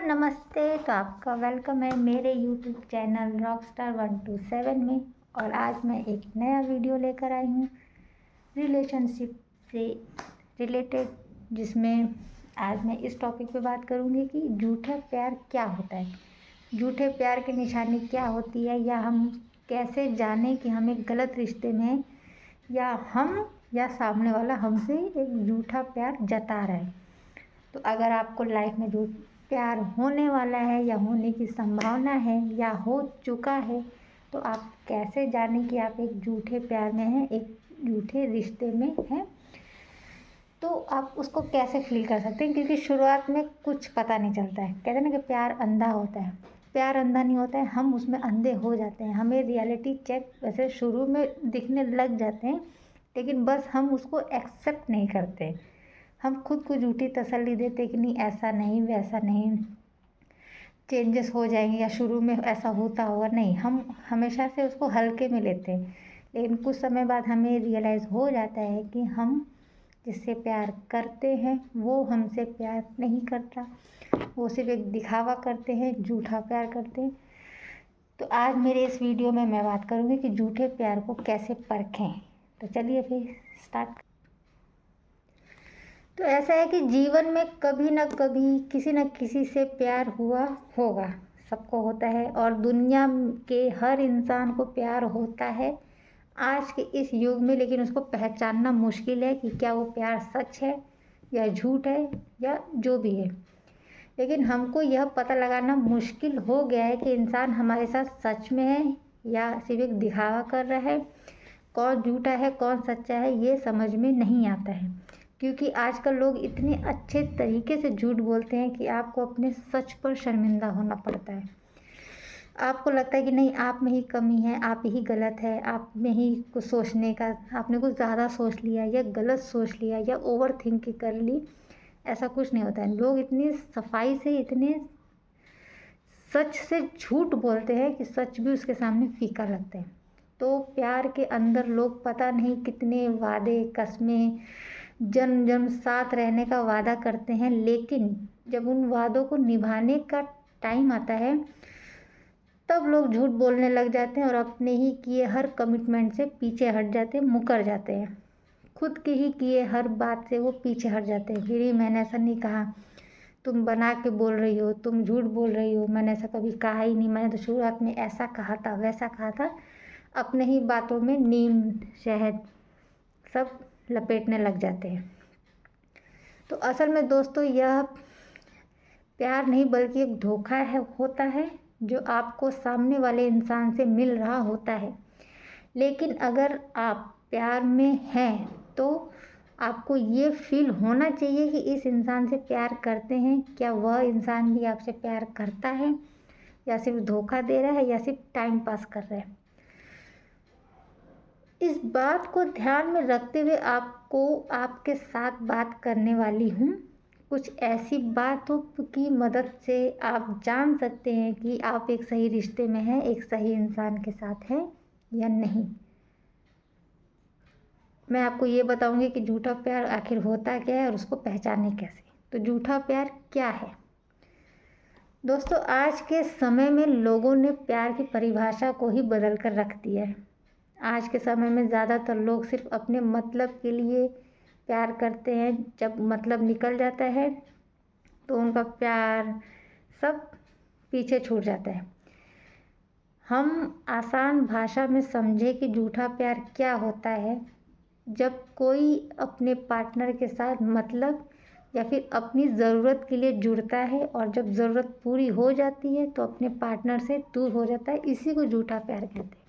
नमस्ते। तो आपका वेलकम है मेरे यूट्यूब चैनल रॉकस्टार 127 में। और आज मैं एक नया वीडियो लेकर आई हूँ रिलेशनशिप से रिलेटेड, जिसमें आज मैं इस टॉपिक पे बात करूँगी कि झूठा प्यार क्या होता है, झूठे प्यार की निशानी क्या होती है, या हम कैसे जानें कि हम एक गलत रिश्ते में हैं, या सामने वाला हमसे एक झूठा प्यार जता रहा है। तो अगर आपको लाइफ में जो प्यार होने वाला है या होने की संभावना है या हो चुका है, तो आप कैसे जानें कि आप एक झूठे प्यार में हैं, एक झूठे रिश्ते में हैं। तो आप उसको कैसे फील कर सकते हैं, क्योंकि शुरुआत में कुछ पता नहीं चलता है। कहते हैं ना कि प्यार अंधा होता है। प्यार अंधा नहीं होता है, हम उसमें अंधे हो जाते हैं। हमें रियलिटी चेक वैसे शुरू में दिखने लग जाते हैं, लेकिन बस हम उसको एक्सेप्ट नहीं करते। हम खुद को झूठी तसल्ली देते कि नहीं, ऐसा नहीं, वैसा नहीं, चेंजेस हो जाएंगे, या शुरू में ऐसा होता होगा। नहीं, हम हमेशा से उसको हल्के में लेते हैं। लेकिन कुछ समय बाद हमें रियलाइज़ हो जाता है कि हम जिससे प्यार करते हैं वो हमसे प्यार नहीं करता, वो सिर्फ एक दिखावा करते हैं, झूठा प्यार करते हैं। तो आज मेरे इस वीडियो में मैं बात करूँगी कि झूठे प्यार को कैसे परखें। तो चलिए फिर स्टार्ट। तो ऐसा है कि जीवन में कभी ना कभी किसी न किसी से प्यार हुआ होगा, सबको होता है। और दुनिया के हर इंसान को प्यार होता है आज के इस युग में, लेकिन उसको पहचानना मुश्किल है कि क्या वो प्यार सच है या झूठ है या जो भी है। लेकिन हमको यह पता लगाना मुश्किल हो गया है कि इंसान हमारे साथ सच में है या सिर्फ एक दिखावा कर रहा है। कौन झूठा है कौन सच्चा है ये समझ में नहीं आता है, क्योंकि आजकल लोग इतने अच्छे तरीके से झूठ बोलते हैं कि आपको अपने सच पर शर्मिंदा होना पड़ता है। आपको लगता है कि नहीं, आप में ही कमी है, आप ही गलत है, आप में ही कुछ सोचने का, आपने कुछ ज़्यादा सोच लिया या गलत सोच लिया या ओवर थिंक कर ली। ऐसा कुछ नहीं होता है। लोग इतनी सफाई से, इतने सच से झूठ बोलते हैं कि सच भी उसके सामने फीका लगता है। तो प्यार के अंदर लोग पता नहीं कितने वादे, कस्में, जन्म जन्म साथ रहने का वादा करते हैं, लेकिन जब उन वादों को निभाने का टाइम आता है तब लोग झूठ बोलने लग जाते हैं और अपने ही किए हर कमिटमेंट से पीछे हट जाते हैं, मुकर जाते हैं। खुद के ही किए हर बात से वो पीछे हट जाते हैं। फिर मैंने ऐसा नहीं कहा, तुम बना के बोल रही हो, तुम झूठ बोल रही हो, मैंने ऐसा कभी कहा ही नहीं, मैंने तो शुरुआत में ऐसा कहा था, वैसा कहा था। अपने ही बातों में नीम शहद सब लपेटने लग जाते हैं। तो असल में दोस्तों यह प्यार नहीं बल्कि एक धोखा होता है जो आपको सामने वाले इंसान से मिल रहा होता है। लेकिन अगर आप प्यार में हैं तो आपको ये फील होना चाहिए कि इस इंसान से प्यार करते हैं। क्या वह इंसान भी आपसे प्यार करता है, या सिर्फ धोखा दे रहा है, या सिर्फ टाइम पास कर रहा है। इस बात को ध्यान में रखते हुए आपको आपके साथ बात करने वाली हूँ कुछ ऐसी बातों की मदद से आप जान सकते हैं कि आप एक सही रिश्ते में हैं, एक सही इंसान के साथ हैं या नहीं। मैं आपको ये बताऊंगी कि झूठा प्यार आखिर होता क्या है और उसको पहचाने कैसे। तो झूठा प्यार क्या है दोस्तों? आज के समय में लोगों ने प्यार की परिभाषा को ही बदल कर रख दिया है। आज के समय में ज़्यादातर लोग सिर्फ अपने मतलब के लिए प्यार करते हैं। जब मतलब निकल जाता है तो उनका प्यार सब पीछे छूट जाता है। हम आसान भाषा में समझे कि झूठा प्यार क्या होता है। जब कोई अपने पार्टनर के साथ मतलब या फिर अपनी ज़रूरत के लिए जुड़ता है और जब ज़रूरत पूरी हो जाती है तो अपने पार्टनर से दूर हो जाता है, इसी को झूठा प्यार कहते हैं।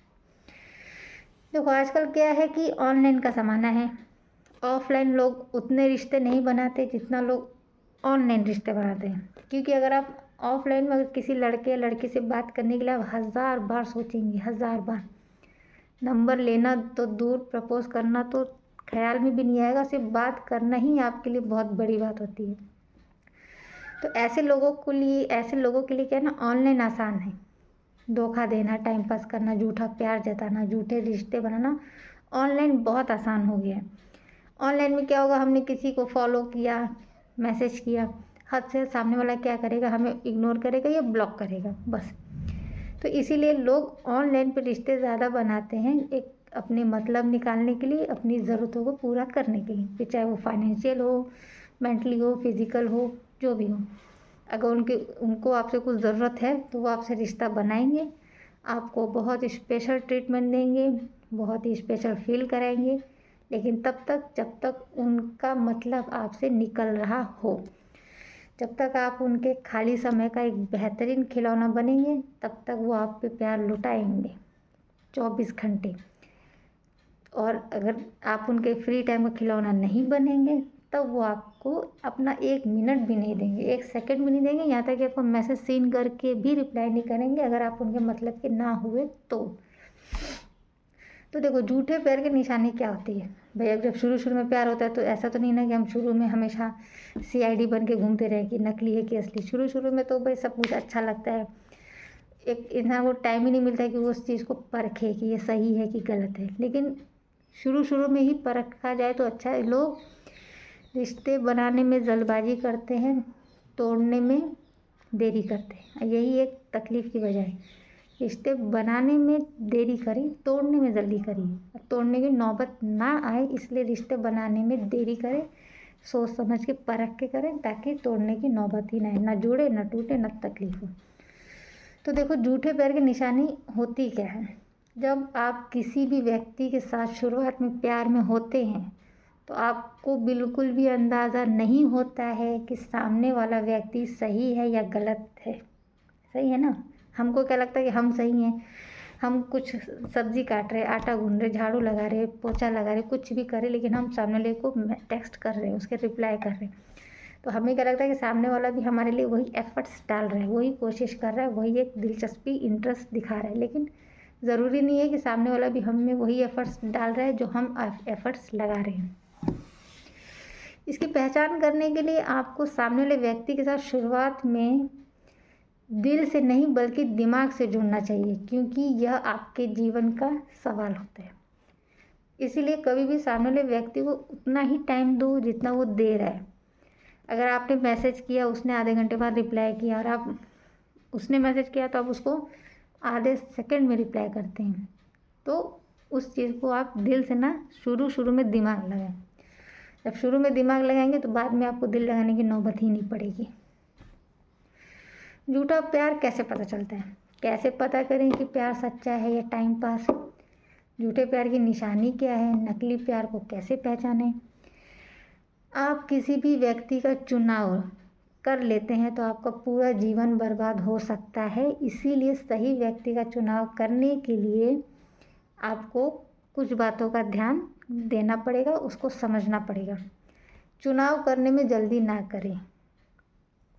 देखो आजकल क्या है कि ऑनलाइन का ज़माना है। ऑफलाइन लोग उतने रिश्ते नहीं बनाते जितना लोग ऑनलाइन रिश्ते बनाते हैं, क्योंकि अगर आप ऑफलाइन में अगर किसी लड़के या लड़की से बात करने के लिए आप 1000 बार सोचेंगे, 1000 बार। नंबर लेना तो दूर, प्रपोज करना तो ख्याल में भी नहीं आएगा। सिर्फ बात करना ही आपके लिए बहुत बड़ी बात होती है। तो ऐसे लोगों के लिए क्या है ना, ऑनलाइन आसान है। धोखा देना, टाइम पास करना, झूठा प्यार जताना, झूठे रिश्ते बनाना ऑनलाइन बहुत आसान हो गया है। ऑनलाइन में क्या होगा, हमने किसी को फॉलो किया, मैसेज किया, हद से सामने वाला क्या करेगा, हमें इग्नोर करेगा या ब्लॉक करेगा, बस। तो इसीलिए लोग ऑनलाइन पे रिश्ते ज़्यादा बनाते हैं, एक अपने मतलब निकालने के लिए, अपनी ज़रूरतों को पूरा करने के लिए, फिर चाहे वो फाइनेंशियल हो, मेंटली हो, फिज़िकल हो, जो भी हो। अगर उनको आपसे कुछ ज़रूरत है तो वो आपसे रिश्ता बनाएंगे, आपको बहुत स्पेशल ट्रीटमेंट देंगे, बहुत ही स्पेशल फील कराएंगे, लेकिन तब तक जब तक उनका मतलब आपसे निकल रहा हो, जब तक आप उनके खाली समय का एक बेहतरीन खिलौना बनेंगे, तब तक वो आप पे प्यार लुटाएंगे 24 घंटे। और अगर आप उनके फ्री टाइम का खिलौना नहीं बनेंगे, तब वो आपको अपना 1 मिनट भी नहीं देंगे, 1 सेकंड भी नहीं देंगे, यहाँ तक कि आपको मैसेज सीन करके भी रिप्लाई नहीं करेंगे अगर आप उनके मतलब के ना हुए तो देखो, झूठे प्यार की निशानी क्या होती है भैया? जब शुरू शुरू में प्यार होता है तो ऐसा तो नहीं ना कि हम शुरू में हमेशा CID बन के घूमते रहे कि नकली है कि असली। शुरू शुरू में तो भाई सब कुछ अच्छा लगता है, एक इंसान को टाइम ही नहीं मिलता है कि वो उस चीज़ को परखे कि ये सही है कि गलत है, लेकिन शुरू शुरू में ही परखा जाए तो अच्छा है। लोग रिश्ते बनाने में जल्दबाजी करते हैं, तोड़ने में देरी करते हैं, यही एक तकलीफ़ की वजह है। रिश्ते बनाने में देरी करें, तोड़ने में जल्दी करिए। तोड़ने की नौबत ना आए इसलिए रिश्ते बनाने में देरी करें, सोच समझ के परख के करें, ताकि तोड़ने की नौबत ही ना आए, ना जुड़े, ना टूटे, ना तकलीफ हो। तो देखो, झूठे प्यार की निशानी होती क्या है? जब आप किसी भी व्यक्ति के साथ शुरुआत में प्यार में होते हैं तो आपको बिल्कुल भी अंदाज़ा नहीं होता है कि सामने वाला व्यक्ति सही है या गलत है। सही है ना? हमको क्या लगता है कि हम सही हैं, हम कुछ सब्जी काट रहे, आटा गूंद रहे, झाड़ू लगा रहे, पोछा लगा रहे, कुछ भी कर रहे, लेकिन हम सामने वाले को टेक्स्ट कर रहे हैं, उसके रिप्लाई कर रहे हैं। तो हमें क्या लगता है कि सामने वाला भी हमारे लिए वही एफर्ट्स डाल रहा है, वही कोशिश कर रहा है, वही एक दिलचस्पी, इंटरेस्ट दिखा रहा है, लेकिन ज़रूरी नहीं है कि सामने वाला भी हम में वही एफर्ट्स डाल रहा है जो हम एफर्ट्स लगा रहे हैं। इसकी पहचान करने के लिए आपको सामने वाले व्यक्ति के साथ शुरुआत में दिल से नहीं बल्कि दिमाग से जुड़ना चाहिए, क्योंकि यह आपके जीवन का सवाल होता है। इसीलिए कभी भी सामने वाले व्यक्ति को उतना ही टाइम दो जितना वो दे रहा है। अगर आपने मैसेज किया, उसने आधे घंटे बाद रिप्लाई किया, और उसने मैसेज किया तो आप उसको आधे सेकंड में रिप्लाई करते हैं, तो उस चीज़ को आप दिल से ना शुरू में दिमाग लगाएं। जब शुरू में दिमाग लगाएंगे तो बाद में आपको दिल लगाने की नौबत ही नहीं पड़ेगी। झूठा प्यार कैसे पता चलता है? कैसे पता करें कि प्यार सच्चा है या टाइम पास? झूठे प्यार की निशानी क्या है? नकली प्यार को कैसे पहचानें? आप किसी भी व्यक्ति का चुनाव कर लेते हैं तो आपका पूरा जीवन बर्बाद हो सकता है। इसीलिए सही व्यक्ति का चुनाव करने के लिए आपको कुछ बातों का ध्यान देना पड़ेगा, उसको समझना पड़ेगा। चुनाव करने में जल्दी ना करें,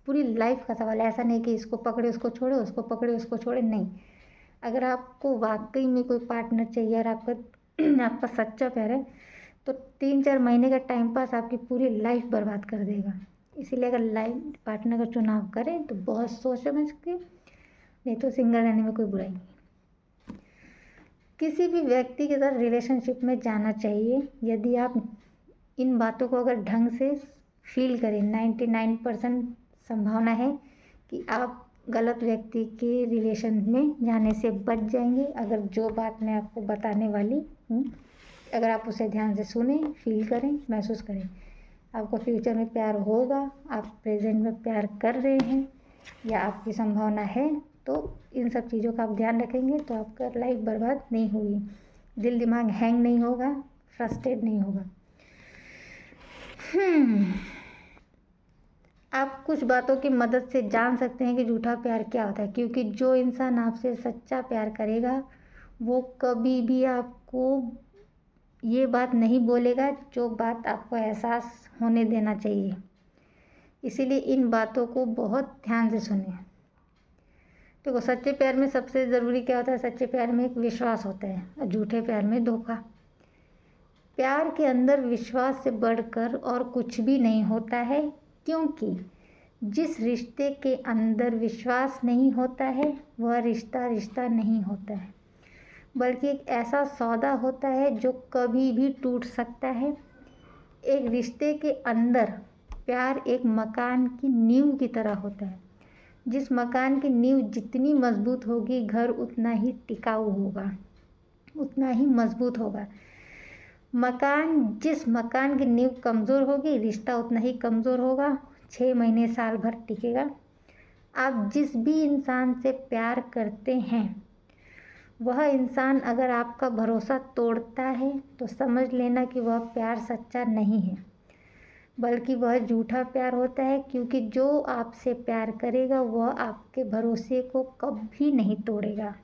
पूरी लाइफ का सवाल है। ऐसा नहीं कि इसको पकड़े उसको छोड़े, उसको पकड़े उसको छोड़े, नहीं। अगर आपको वाकई में कोई पार्टनर चाहिए और आपका सच्चा प्यार है, तो 3-4 महीने का टाइम पास आपकी पूरी लाइफ बर्बाद कर देगा। इसीलिए अगर लाइफ पार्टनर का चुनाव करें तो बहुत सोच समझ के, नहीं तो सिंगल रहने में कोई बुराई नहीं। किसी भी व्यक्ति के साथ रिलेशनशिप में जाना चाहिए यदि आप इन बातों को अगर ढंग से फील करें। 99% संभावना है कि आप गलत व्यक्ति के रिलेशन में जाने से बच जाएंगे, अगर जो बात मैं आपको बताने वाली हूँ, अगर आप उसे ध्यान से सुने, फील करें, महसूस करें। आपको फ्यूचर में प्यार होगा, आप प्रेजेंट में प्यार कर रहे हैं या आपकी संभावना है, तो इन सब चीज़ों का आप ध्यान रखेंगे तो आपका लाइफ बर्बाद नहीं होगी, दिल दिमाग हैंग नहीं होगा, फ्रस्ट्रेट नहीं होगा। आप कुछ बातों की मदद से जान सकते हैं कि झूठा प्यार क्या होता है, क्योंकि जो इंसान आपसे सच्चा प्यार करेगा वो कभी भी आपको ये बात नहीं बोलेगा जो बात आपको एहसास होने देना चाहिए। इसीलिए इन बातों को बहुत ध्यान से सुनें। देखो, सच्चे प्यार में सबसे ज़रूरी क्या होता है? सच्चे प्यार में एक विश्वास होता है और झूठे प्यार में धोखा। प्यार के अंदर विश्वास से बढ़कर और कुछ भी नहीं होता है, क्योंकि जिस रिश्ते के अंदर विश्वास नहीं होता है वह रिश्ता नहीं होता है, बल्कि एक ऐसा सौदा होता है जो कभी भी टूट सकता है। एक रिश्ते के अंदर प्यार एक मकान की नींव की तरह होता है। जिस मकान की नींव जितनी मजबूत होगी, घर उतना ही टिकाऊ होगा, उतना ही मजबूत होगा। जिस मकान की नींव कमज़ोर होगी, रिश्ता उतना ही कमज़ोर होगा, 6 महीने साल भर टिकेगा। आप जिस भी इंसान से प्यार करते हैं, वह इंसान अगर आपका भरोसा तोड़ता है तो समझ लेना कि वह प्यार सच्चा नहीं है, बल्कि वह झूठा प्यार होता है। क्योंकि जो आपसे प्यार करेगा वह आपके भरोसे को कभी नहीं तोड़ेगा।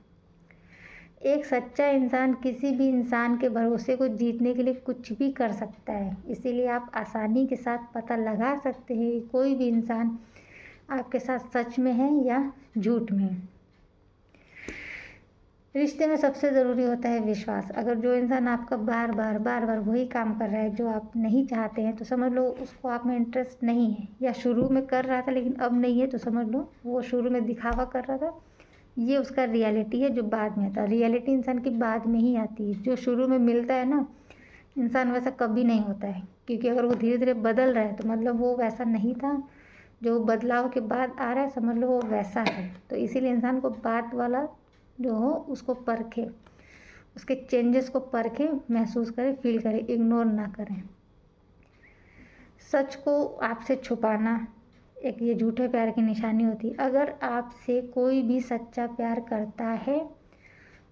एक सच्चा इंसान किसी भी इंसान के भरोसे को जीतने के लिए कुछ भी कर सकता है। इसीलिए आप आसानी के साथ पता लगा सकते हैं कि कोई भी इंसान आपके साथ सच में है या झूठ में है। रिश्ते में सबसे ज़रूरी होता है विश्वास। अगर जो इंसान आपका बार बार वही काम कर रहा है जो आप नहीं चाहते हैं, तो समझ लो उसको आप में इंटरेस्ट नहीं है, या शुरू में कर रहा था लेकिन अब नहीं है, तो समझ लो वो शुरू में दिखावा कर रहा था। ये उसका रियलिटी है जो बाद में आता है। रियलिटी इंसान की बाद में ही आती है। जो शुरू में मिलता है ना, इंसान वैसा कभी नहीं होता है, क्योंकि अगर वो धीरे धीरे बदल रहा है तो मतलब वो वैसा नहीं था। जो बदलाव के बाद आ रहा है, समझ लो वो वैसा है। तो इसीलिए इंसान को बाद वाला जो हो उसको परखे, उसके चेंजेस को परखे, महसूस करें, फील करें, इग्नोर ना करें। सच को आपसे छुपाना एक ये झूठे प्यार की निशानी होती है। अगर आपसे कोई भी सच्चा प्यार करता है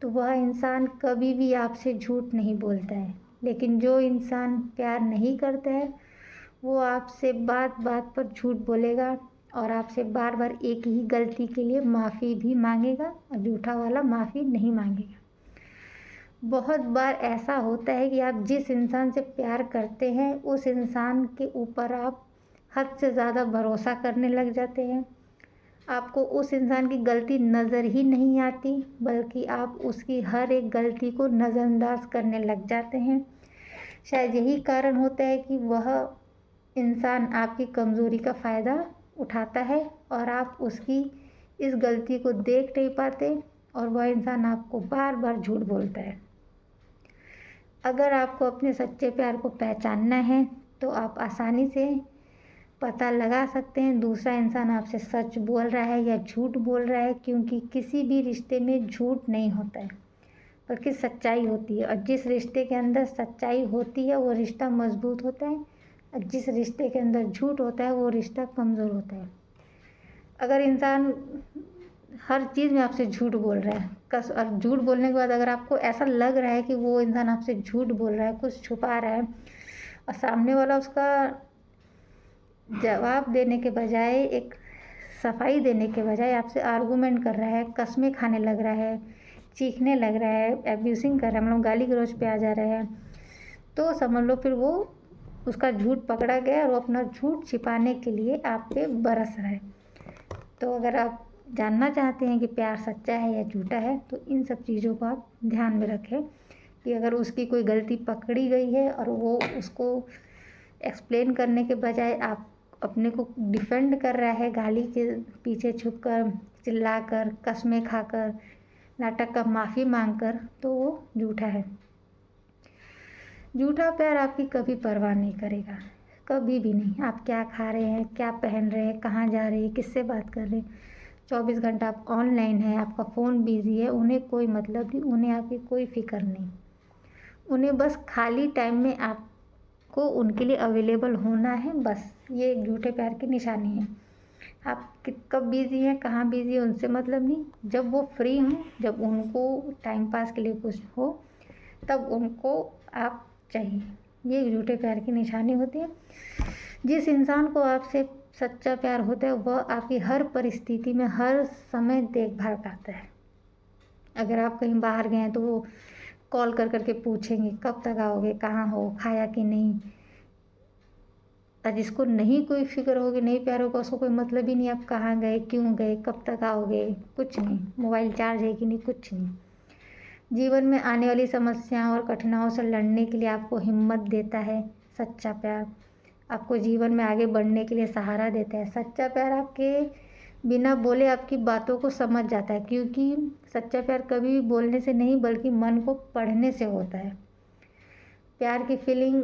तो वह इंसान कभी भी आपसे झूठ नहीं बोलता है। लेकिन जो इंसान प्यार नहीं करता है वो आपसे बात बात पर झूठ बोलेगा और आपसे बार बार एक ही गलती के लिए माफ़ी भी मांगेगा, और झूठा वाला माफ़ी नहीं मांगेगा। बहुत बार ऐसा होता है कि आप जिस इंसान से प्यार करते हैं उस इंसान के ऊपर आप हद से ज़्यादा भरोसा करने लग जाते हैं। आपको उस इंसान की गलती नज़र ही नहीं आती, बल्कि आप उसकी हर एक गलती को नज़रअंदाज करने लग जाते हैं। शायद यही कारण होता है कि वह इंसान आपकी कमज़ोरी का फ़ायदा उठाता है और आप उसकी इस गलती को देख नहीं पाते, और वह इंसान आपको बार बार झूठ बोलता है। अगर आपको अपने सच्चे प्यार को पहचानना है तो आप आसानी से पता लगा सकते हैं दूसरा इंसान आपसे सच बोल रहा है या झूठ बोल रहा है। क्योंकि किसी भी रिश्ते में झूठ नहीं होता है, बल्कि सच्चाई होती है। और जिस रिश्ते के अंदर सच्चाई होती है वो रिश्ता मजबूत होता है, और जिस रिश्ते के अंदर झूठ होता है वो रिश्ता कमज़ोर होता है। अगर इंसान हर चीज़ में आपसे झूठ बोल रहा है, और झूठ बोलने के बाद अगर आपको ऐसा लग रहा है कि वो इंसान आपसे झूठ बोल रहा है, कुछ छुपा रहा है, और सामने वाला उसका जवाब देने के बजाय, एक सफाई देने के बजाय आपसे आर्गूमेंट कर रहा है, कस्में खाने लग रहा है, चीखने लग रहा है, एब्यूसिंग कर रहा है, मतलब गाली गलौज पे आ जा रहा है, तो समझ लो फिर वो उसका झूठ पकड़ा गया और वो अपना झूठ छिपाने के लिए आप पे बरस रहा है। तो अगर आप जानना चाहते हैं कि प्यार सच्चा है या झूठा है, तो इन सब चीज़ों को आप ध्यान में रखें कि अगर उसकी कोई गलती पकड़ी गई है और वो उसको एक्सप्लेन करने के बजाय आप अपने को डिफेंड कर रहा है, गाली के पीछे छुपकर, चिल्लाकर, कस्में खाकर, नाटक का माफ़ी मांगकर, तो वो झूठा है। झूठा प्यार आपकी कभी परवाह नहीं करेगा, कभी भी नहीं। आप क्या खा रहे हैं, क्या पहन रहे हैं, कहाँ जा रहे हैं, किससे बात कर रहे हैं, 24 घंटा आप ऑनलाइन है, आपका फ़ोन बिजी है, उन्हें कोई मतलब नहीं, उन्हें आपकी कोई फिक्र नहीं। उन्हें बस खाली टाइम में आपको उनके लिए अवेलेबल होना है, बस। ये एक झूठे प्यार की निशानी है। आप कब बिजी हैं, कहाँ बिजी हैं, उनसे मतलब नहीं। जब वो फ्री हों, जब उनको टाइम पास के लिए कुछ हो, तब उनको आप चाहिए। ये झूठे प्यार की निशानी होती है। जिस इंसान को आपसे सच्चा प्यार होता है वह आपकी हर परिस्थिति में हर समय देखभाल करता है। अगर आप कहीं बाहर गए हैं तो वो कॉल कर करके पूछेंगे कब तक आओगे, कहाँ हो, खाया कि नहीं। और जिसको नहीं कोई फिक्र होगी, नहीं प्यार होगा, उसको कोई मतलब ही नहीं आप कहाँ गए, क्यों गए, कब तक आओगे, कुछ नहीं। मोबाइल चार्ज है कि नहीं, कुछ नहीं। जीवन में आने वाली समस्याओं और कठिनाइयों से लड़ने के लिए आपको हिम्मत देता है सच्चा प्यार। आपको जीवन में आगे बढ़ने के लिए सहारा देता है। सच्चा प्यार आपके बिना बोले आपकी बातों को समझ जाता है, क्योंकि सच्चा प्यार कभी भी बोलने से नहीं बल्कि मन को पढ़ने से होता है। प्यार की फीलिंग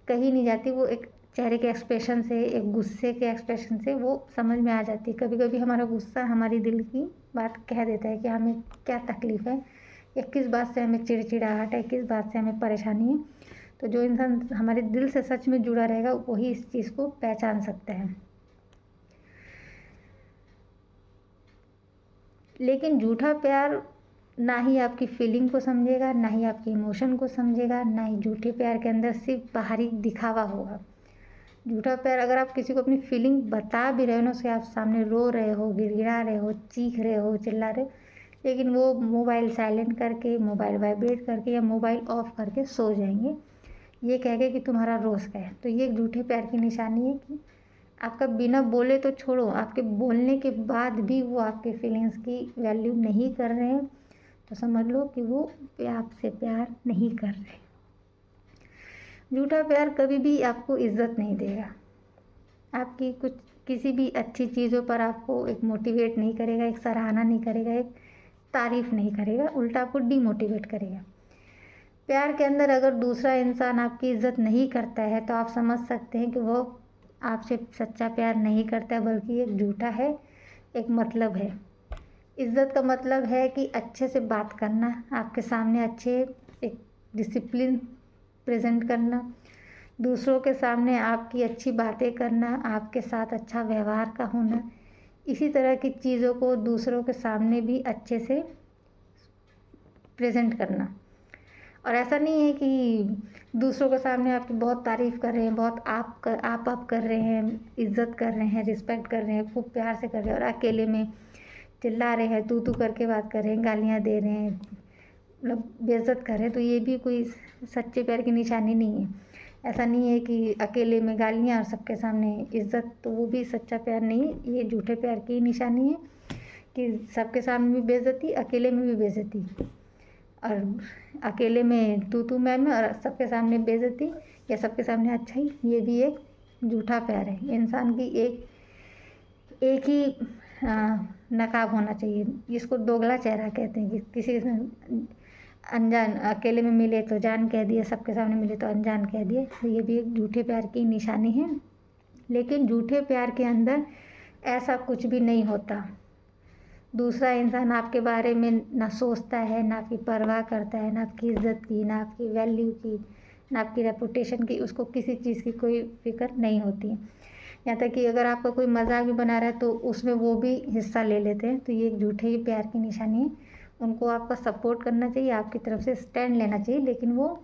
कहीं नहीं जाती, वो एक चेहरे के एक्सप्रेशन से, एक गुस्से के एक्सप्रेशन से वो समझ में आ जाती है। कभी कभी हमारा गुस्सा हमारी दिल की बात कह देता है कि हमें क्या तकलीफ़ है, या किस बात से हमें चिड़चिड़ाहट है, किस बात से हमें परेशानी है। तो जो इंसान हमारे दिल से सच में जुड़ा रहेगा वही इस चीज़ को पहचान सकता है। लेकिन झूठा प्यार ना ही आपकी फीलिंग को समझेगा, ना ही आपके इमोशन को समझेगा, ना ही झूठे प्यार के अंदर सिर्फ बाहरी दिखावा होगा। झूठा प्यार, अगर आप किसी को अपनी फीलिंग बता भी रहे हो ना, उसके आप सामने रो रहे हो, गिड़गिड़ा रहे हो, चीख रहे हो, चिल्ला रहे हो, लेकिन वो मोबाइल साइलेंट करके, मोबाइल वाइब्रेट करके या मोबाइल ऑफ करके सो जाएंगे, ये कह के कि तुम्हारा रोज़ का है। तो ये एक झूठे प्यार की निशानी है कि आपका बिना बोले तो छोड़ो, आपके बोलने के बाद भी वो आपके फीलिंग्स की वैल्यू नहीं कर रहे हैं, तो समझ लो कि वो आपसे प्यार नहीं कर रहे। झूठा प्यार कभी भी आपको इज्जत नहीं देगा, आपकी कुछ किसी भी अच्छी चीज़ों पर आपको एक मोटिवेट नहीं करेगा, एक सराहना नहीं करेगा, एक तारीफ़ नहीं करेगा, उल्टा आपको डीमोटिवेट करेगा। प्यार के अंदर अगर दूसरा इंसान आपकी इज्जत नहीं करता है तो आप समझ सकते हैं कि वो आपसे सच्चा प्यार नहीं करता है, बल्कि एक झूठा है, एक मतलब है। इज्जत का मतलब है कि अच्छे से बात करना, आपके सामने अच्छे एक डिसिप्लिन प्रेजेंट करना, दूसरों के सामने आपकी अच्छी बातें करना, आपके साथ अच्छा व्यवहार का होना, इसी तरह की चीज़ों को दूसरों के सामने भी अच्छे से प्रेजेंट करना। और ऐसा नहीं है कि दूसरों के सामने आपकी बहुत तारीफ़ कर रहे हैं, बहुत आप कर रहे हैं, इज़्ज़त कर रहे हैं, रिस्पेक्ट कर रहे हैं, खूब प्यार से कर रहे हैं, और अकेले में चिल्ला रहे हैं, तू करके बात कर रहे हैं, गालियाँ दे रहे हैं, मतलब बेइज्जत कर रहे हैं, तो ये भी कोई सच्चे प्यार की निशानी नहीं है। ऐसा नहीं है कि अकेले में गालियाँ और सबके सामने इज़्ज़त, तो वो भी सच्चा प्यार नहीं है, ये झूठे प्यार की निशानी है कि सबके सामने भी बेइज्जती, अकेले में भी बेइज्जती, और अकेले में तू मैं और सबके सामने बेइज्जती, या सबके सामने अच्छाई, ये भी एक झूठा प्यार है। इंसान की एक ही नकाब होना चाहिए, जिसको दोगला चेहरा कहते हैं, कि किसी से अनजान अकेले में मिले तो जान कह दिए, सबके सामने मिले तो अनजान कह दिए, तो ये भी एक झूठे प्यार की निशानी है। लेकिन झूठे प्यार के अंदर ऐसा कुछ भी नहीं होता। दूसरा इंसान आपके बारे में ना सोचता है, ना आपकी परवाह करता है, ना आपकी इज़्ज़त की, ना आपकी वैल्यू की, ना आपकी रेपुटेशन की, उसको किसी चीज़ की कोई फ़िक्र नहीं होती। यहाँ तक कि अगर आपका कोई मज़ाक भी बना रहा है तो उसमें वो भी हिस्सा ले लेते हैं, तो ये एक झूठे ही प्यार की निशानी है। उनको आपका सपोर्ट करना चाहिए, आपकी तरफ से स्टैंड लेना चाहिए, लेकिन वो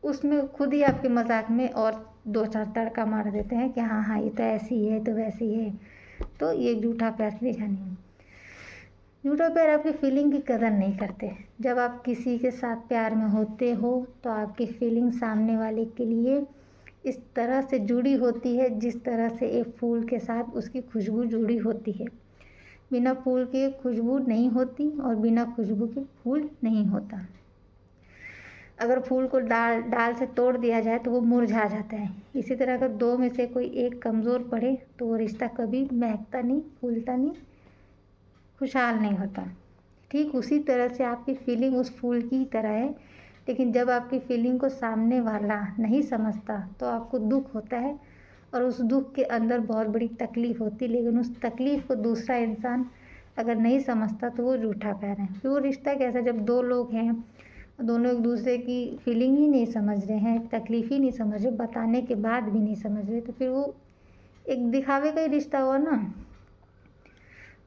उसमें खुद ही आपके मज़ाक में और 2-4 तड़का मार देते हैं कि हाँ हाँ ये तो ऐसी है, तो वैसी है। तो ये झूठा प्यार की निशानी है। झूठा प्यार आपकी फीलिंग की कदर नहीं करते। जब आप किसी के साथ प्यार में होते हो तो आपकी फीलिंग सामने वाले के लिए इस तरह से जुड़ी होती है जिस तरह से एक फूल के साथ उसकी खुशबू जुड़ी होती है। बिना फूल के खुशबू नहीं होती और बिना खुशबू के फूल नहीं होता। अगर फूल को डाल से तोड़ दिया जाए तो वो मुरझा जाता है। इसी तरह अगर दो में से कोई एक कमज़ोर पड़े तो वो रिश्ता कभी महकता नहीं, फूलता नहीं, खुशहाल नहीं होता। ठीक उसी तरह से आपकी फीलिंग उस फूल की तरह है, लेकिन जब आपकी फीलिंग को सामने वाला नहीं समझता तो आपको दुख होता है, और उस दुख के अंदर बहुत बड़ी तकलीफ़ होती है, लेकिन उस तकलीफ़ को दूसरा इंसान अगर नहीं समझता तो वो झूठा प्यार है। फिर वो रिश्ता कैसा, जब दो लोग हैं, दोनों एक दूसरे की फीलिंग ही नहीं समझ रहे हैं, तकलीफ़ ही नहीं समझ रहे, बताने के बाद भी नहीं समझ रहे, तो फिर वो एक दिखावे का ही रिश्ता हुआ ना।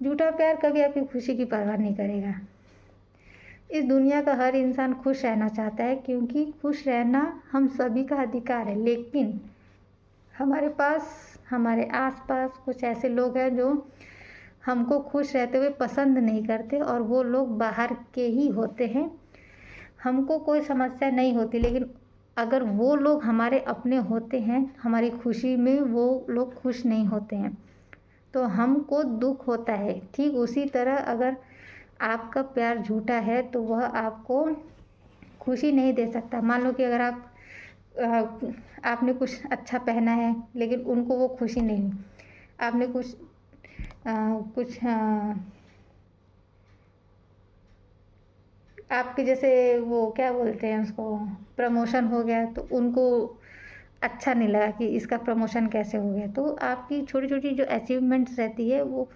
झूठा प्यार कभी आपकी खुशी की परवाह नहीं करेगा। इस दुनिया का हर इंसान खुश रहना चाहता है, क्योंकि खुश रहना हम सभी का अधिकार है, लेकिन हमारे पास, हमारे आसपास कुछ ऐसे लोग हैं जो हमको खुश रहते हुए पसंद नहीं करते, और वो लोग बाहर के ही होते हैं। हमको कोई समस्या नहीं होती, लेकिन अगर वो लोग हमारे अपने होते हैं, हमारी खुशी में वो लोग खुश नहीं होते हैं, तो हमको दुख होता है। ठीक उसी तरह अगर आपका प्यार झूठा है तो वह आपको खुशी नहीं दे सकता। मान लो कि अगर आपने कुछ अच्छा पहना है लेकिन उनको वो खुशी नहीं, आपने कुछ आपके जैसे वो क्या बोलते हैं उसको, प्रमोशन हो गया, तो उनको अच्छा नहीं लगा कि इसका प्रमोशन कैसे हो गया। तो आपकी छोटी छोटी जो अचीवमेंट्स रहती है वो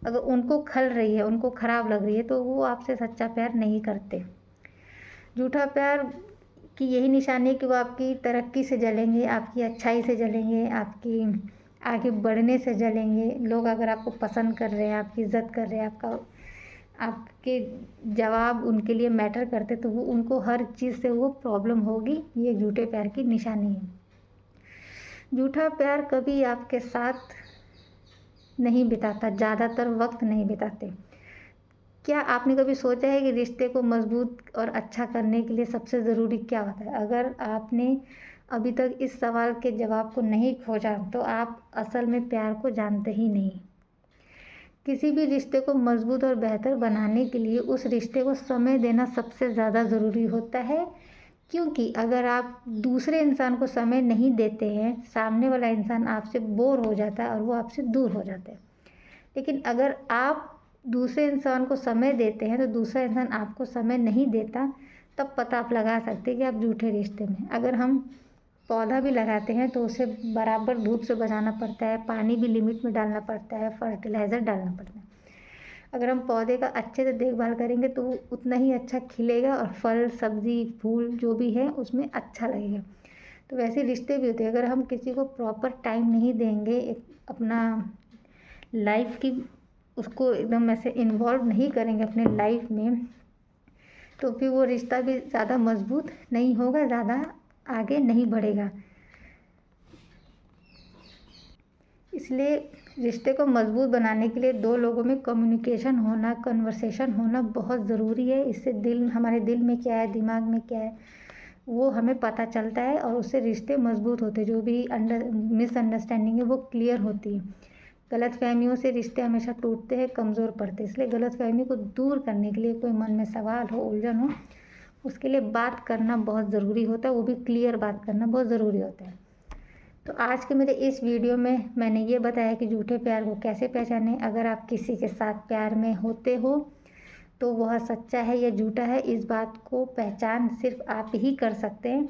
अगर उनको खल रही है, उनको ख़राब लग रही है, तो वो आपसे सच्चा प्यार नहीं करते। झूठा प्यार की यही निशानी है कि वो आपकी तरक्की से जलेंगे, आपकी अच्छाई से जलेंगे, आपकी आगे बढ़ने से जलेंगे। लोग अगर आपको पसंद कर रहे हैं, आपकी इज़्ज़त कर रहे हैं, आपके जवाब उनके लिए मैटर करते, तो वो उनको हर चीज़ से वो प्रॉब्लम होगी। ये झूठे प्यार की निशानी है। झूठा प्यार कभी आपके साथ नहीं बिताता, ज़्यादातर वक्त नहीं बिताते। क्या आपने कभी सोचा है कि रिश्ते को मजबूत और अच्छा करने के लिए सबसे ज़रूरी क्या होता है? अगर आपने अभी तक इस सवाल के जवाब को नहीं खोजा, तो आप असल में प्यार को जानते ही नहीं। किसी भी रिश्ते को मजबूत और बेहतर बनाने के लिए उस रिश्ते को समय देना सबसे ज़्यादा ज़रूरी होता है, क्योंकि अगर आप दूसरे इंसान को समय नहीं देते हैं, सामने वाला इंसान आपसे बोर हो जाता है और वो आपसे दूर हो जाता है। लेकिन अगर आप दूसरे इंसान को समय देते हैं, तो दूसरा इंसान आपको समय नहीं देता, तब पता आप लगा सकते हैं कि आप झूठे रिश्ते में। अगर हम पौधा भी लगाते हैं तो उसे बराबर धूप से बचाना पड़ता है, पानी भी लिमिट में डालना पड़ता है, फर्टिलाइज़र डालना पड़ता है। अगर हम पौधे का अच्छे से देखभाल करेंगे तो वो उतना ही अच्छा खिलेगा और फल, सब्ज़ी, फूल जो भी है उसमें अच्छा लगेगा। तो वैसे रिश्ते भी होते हैं। अगर हम किसी को प्रॉपर टाइम नहीं देंगे, एक अपना लाइफ की उसको एकदम ऐसे इन्वॉल्व नहीं करेंगे अपने लाइफ में, तो फिर वो रिश्ता भी ज़्यादा मजबूत नहीं होगा, ज़्यादा आगे नहीं बढ़ेगा। इसलिए रिश्ते को मजबूत बनाने के लिए दो लोगों में कम्युनिकेशन होना, कन्वर्सेशन होना बहुत ज़रूरी है। इससे हमारे दिल में क्या है, दिमाग में क्या है, वो हमें पता चलता है और उससे रिश्ते मजबूत होते हैं। जो भी मिसअंडरस्टैंडिंग है वो क्लियर होती है। गलतफहमियों से रिश्ते हमेशा टूटते हैं, कमज़ोर पड़ते हैं। इसलिए गलतफहमी को दूर करने के लिए कोई मन में सवाल हो, उलझन हो, उसके लिए बात करना बहुत ज़रूरी होता है। वो भी क्लियर बात करना बहुत ज़रूरी होता है। तो आज के मेरे इस वीडियो में मैंने ये बताया कि झूठे प्यार को कैसे पहचानें। अगर आप किसी के साथ प्यार में होते हो तो वह सच्चा है या झूठा है, इस बात को पहचान सिर्फ आप ही कर सकते हैं।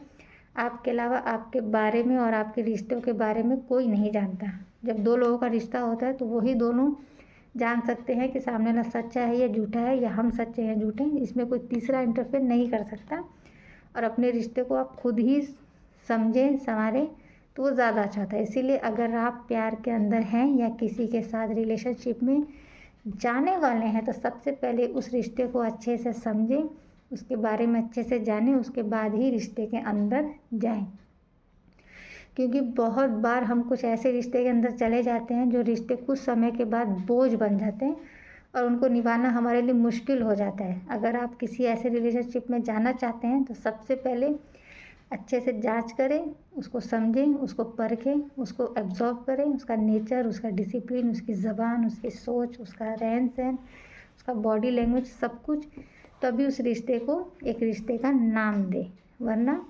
आपके अलावा आपके बारे में और आपके रिश्तों के बारे में कोई नहीं जानता। जब दो लोगों का रिश्ता होता है तो वही दोनों जान सकते हैं कि सामने वाला सच्चा है या झूठा है, या हम सच्चे हैं झूठे हैं। इसमें कोई तीसरा इंटरफेयर नहीं कर सकता। और अपने रिश्ते को आप खुद ही समझें, संवारें, तो वो ज़्यादा अच्छा होता है। इसीलिए अगर आप प्यार के अंदर हैं या किसी के साथ रिलेशनशिप में जाने वाले हैं, तो सबसे पहले उस रिश्ते को अच्छे से समझें, उसके बारे में अच्छे से जानें, उसके बाद ही रिश्ते के अंदर जाएं। क्योंकि बहुत बार हम कुछ ऐसे रिश्ते के अंदर चले जाते हैं जो रिश्ते कुछ समय के बाद बोझ बन जाते हैं और उनको निभाना हमारे लिए मुश्किल हो जाता है। अगर आप किसी ऐसे रिलेशनशिप में जाना चाहते हैं तो सबसे पहले अच्छे से जांच करें, उसको समझें, उसको परखें, उसको एब्जॉर्व करें, उसका नेचर, उसका डिसिप्लिन, उसकी ज़बान, उसकी सोच, उसका रहन सहन, उसका बॉडी लैंग्वेज, सब कुछ, तभी उस रिश्ते को एक रिश्ते का नाम दें। वरना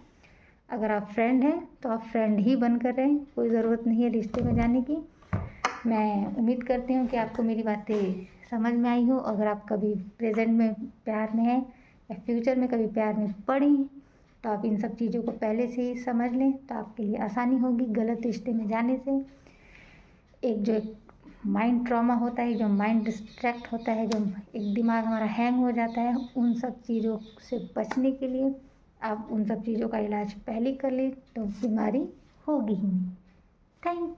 अगर आप फ्रेंड हैं तो आप फ्रेंड ही बनकर रहें, कोई ज़रूरत नहीं है रिश्ते में जाने की। मैं उम्मीद करती हूँ कि आपको मेरी बातें समझ में आई हो। अगर आप कभी प्रेजेंट में प्यार में हैं या फ्यूचर में कभी प्यार में पड़ी, तो आप इन सब चीज़ों को पहले से ही समझ लें, तो आपके लिए आसानी होगी गलत रिश्ते में जाने से। जो माइंड ट्रॉमा होता है, जो माइंड डिस्ट्रैक्ट होता है, जो एक दिमाग हमारा हैंग हो जाता है, उन सब चीज़ों से बचने के लिए आप उन सब चीज़ों का इलाज पहले कर लें तो बीमारी होगी ही नहीं। थैंक